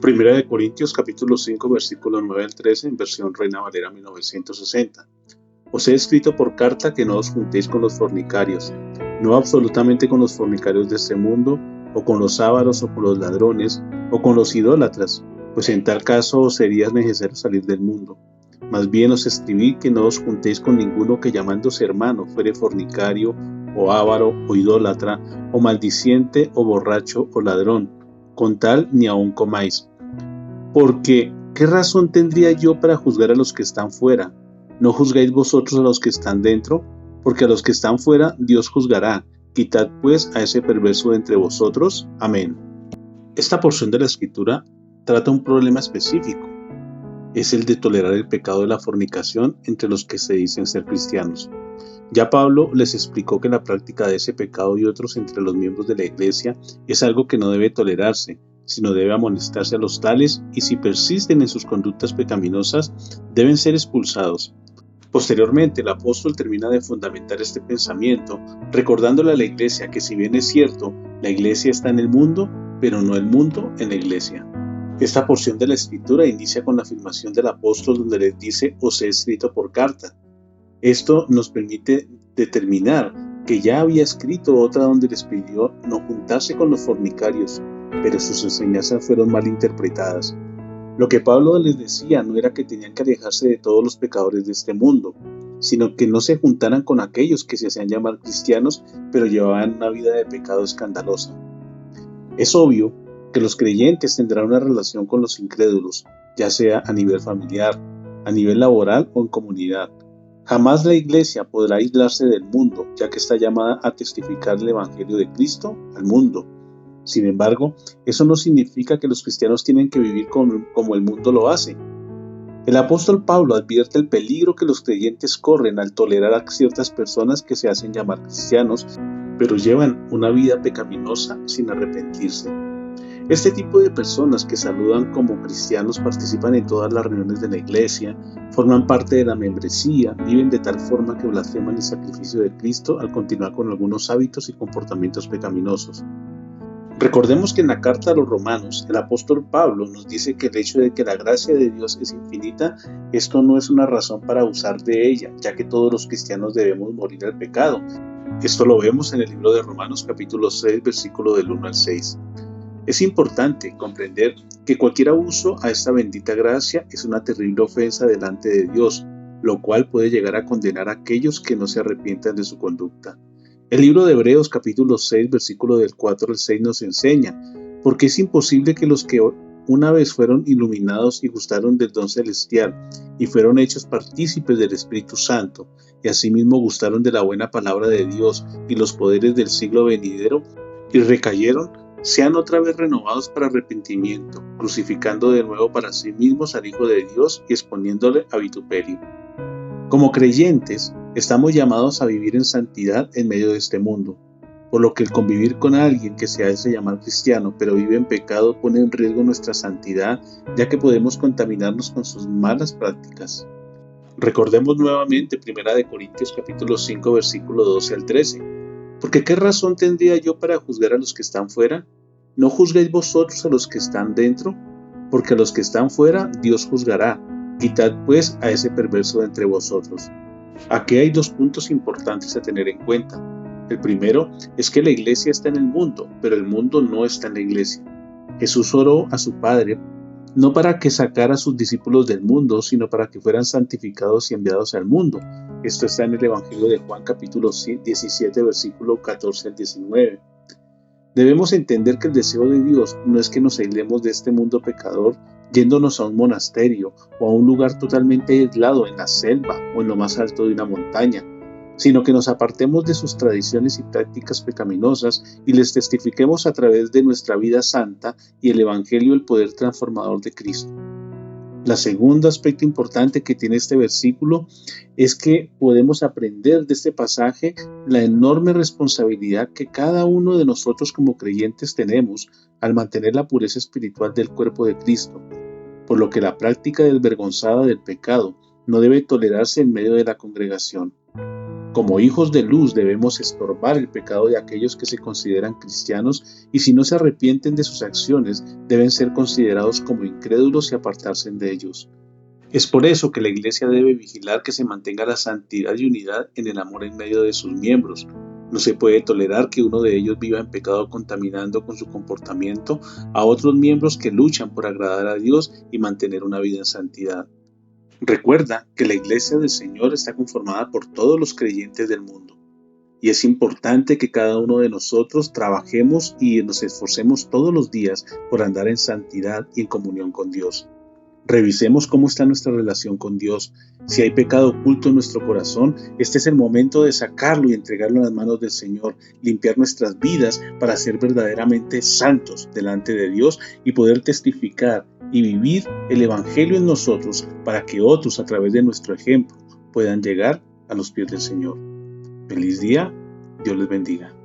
Primera de Corintios capítulo 5 versículo 9 al 13 en versión Reina Valera 1960. Os he escrito por carta que no os juntéis con los fornicarios, no absolutamente con los fornicarios de este mundo, o con los ávaros, o con los ladrones, o con los idólatras, pues en tal caso os sería necesario salir del mundo. Más bien os escribí que no os juntéis con ninguno que llamándose hermano fuere fornicario, o avaro, o idólatra, o maldiciente, o borracho, o ladrón, con tal ni aun comáis. Porque, ¿qué razón tendría yo para juzgar a los que están fuera? ¿No juzgáis vosotros a los que están dentro? Porque a los que están fuera Dios juzgará. Quitad pues a ese perverso de entre vosotros. Amén. Esta porción de la Escritura trata un problema específico. Es el de tolerar el pecado de la fornicación entre los que se dicen ser cristianos. Ya Pablo les explicó que la práctica de ese pecado y otros entre los miembros de la iglesia es algo que no debe tolerarse, sino debe amonestarse a los tales, y si persisten en sus conductas pecaminosas, deben ser expulsados. Posteriormente, el apóstol termina de fundamentar este pensamiento, recordándole a la iglesia que si bien es cierto, la iglesia está en el mundo, pero no el mundo en la iglesia. Esta porción de la escritura inicia con la afirmación del apóstol donde les dice: os he escrito por carta. Esto nos permite determinar que ya había escrito otra donde les pidió no juntarse con los fornicarios, pero sus enseñanzas fueron mal interpretadas. Lo que Pablo les decía no era que tenían que alejarse de todos los pecadores de este mundo, sino que no se juntaran con aquellos que se hacían llamar cristianos, pero llevaban una vida de pecado escandalosa. Es obvio que los creyentes tendrán una relación con los incrédulos, ya sea a nivel familiar, a nivel laboral o en comunidad. Jamás la iglesia podrá aislarse del mundo, ya que está llamada a testificar el evangelio de Cristo al mundo. Sin embargo, eso no significa que los cristianos tienen que vivir como el mundo lo hace. El apóstol Pablo advierte el peligro que los creyentes corren al tolerar a ciertas personas que se hacen llamar cristianos, pero llevan una vida pecaminosa sin arrepentirse. Este tipo de personas que saludan como cristianos participan en todas las reuniones de la iglesia, forman parte de la membresía, viven de tal forma que blasfeman el sacrificio de Cristo al continuar con algunos hábitos y comportamientos pecaminosos. Recordemos que en la carta a los Romanos, el apóstol Pablo nos dice que el hecho de que la gracia de Dios es infinita, esto no es una razón para abusar de ella, ya que todos los cristianos debemos morir al pecado. Esto lo vemos en el libro de Romanos capítulo 6, versículo del 1 al 6. Es importante comprender que cualquier abuso a esta bendita gracia es una terrible ofensa delante de Dios, lo cual puede llegar a condenar a aquellos que no se arrepientan de su conducta. El libro de Hebreos capítulo 6, versículo del 4 al 6 nos enseña: porque es imposible que los que una vez fueron iluminados y gustaron del don celestial y fueron hechos partícipes del Espíritu Santo, y asimismo gustaron de la buena palabra de Dios y los poderes del siglo venidero, y recayeron, sean otra vez renovados para arrepentimiento, crucificando de nuevo para sí mismos al Hijo de Dios y exponiéndole a vituperio. Como creyentes, estamos llamados a vivir en santidad en medio de este mundo, por lo que el convivir con alguien que se hace llamar cristiano pero vive en pecado pone en riesgo nuestra santidad, ya que podemos contaminarnos con sus malas prácticas. Recordemos nuevamente 1 de Corintios capítulo 5 versículo 12 al 13. Porque ¿qué razón tendría yo para juzgar a los que están fuera? ¿No juzgáis vosotros a los que están dentro? Porque a los que están fuera Dios juzgará. Quitad pues a ese perverso de entre vosotros. Aquí hay dos puntos importantes a tener en cuenta. El primero es que la iglesia está en el mundo, pero el mundo no está en la iglesia. Jesús oró a su Padre no para que sacara a sus discípulos del mundo, sino para que fueran santificados y enviados al mundo. Esto está en el Evangelio de Juan capítulo 17, versículo 14 al 19. Debemos entender que el deseo de Dios no es que nos aislemos de este mundo pecador yéndonos a un monasterio o a un lugar totalmente aislado en la selva o en lo más alto de una montaña, sino que nos apartemos de sus tradiciones y prácticas pecaminosas y les testifiquemos a través de nuestra vida santa y el Evangelio el poder transformador de Cristo. El segundo aspecto importante que tiene este versículo es que podemos aprender de este pasaje la enorme responsabilidad que cada uno de nosotros como creyentes tenemos al mantener la pureza espiritual del cuerpo de Cristo, por lo que la práctica desvergonzada del pecado no debe tolerarse en medio de la congregación. Como hijos de luz debemos estorbar el pecado de aquellos que se consideran cristianos y si no se arrepienten de sus acciones deben ser considerados como incrédulos y apartarse de ellos. Es por eso que la Iglesia debe vigilar que se mantenga la santidad y unidad en el amor en medio de sus miembros. No se puede tolerar que uno de ellos viva en pecado contaminando con su comportamiento a otros miembros que luchan por agradar a Dios y mantener una vida en santidad. Recuerda que la Iglesia del Señor está conformada por todos los creyentes del mundo y es importante que cada uno de nosotros trabajemos y nos esforcemos todos los días por andar en santidad y en comunión con Dios. Revisemos cómo está nuestra relación con Dios. Si hay pecado oculto en nuestro corazón, este es el momento de sacarlo y entregarlo en las manos del Señor, limpiar nuestras vidas para ser verdaderamente santos delante de Dios y poder testificar y vivir el Evangelio en nosotros para que otros a través de nuestro ejemplo puedan llegar a los pies del Señor. Feliz día, Dios les bendiga.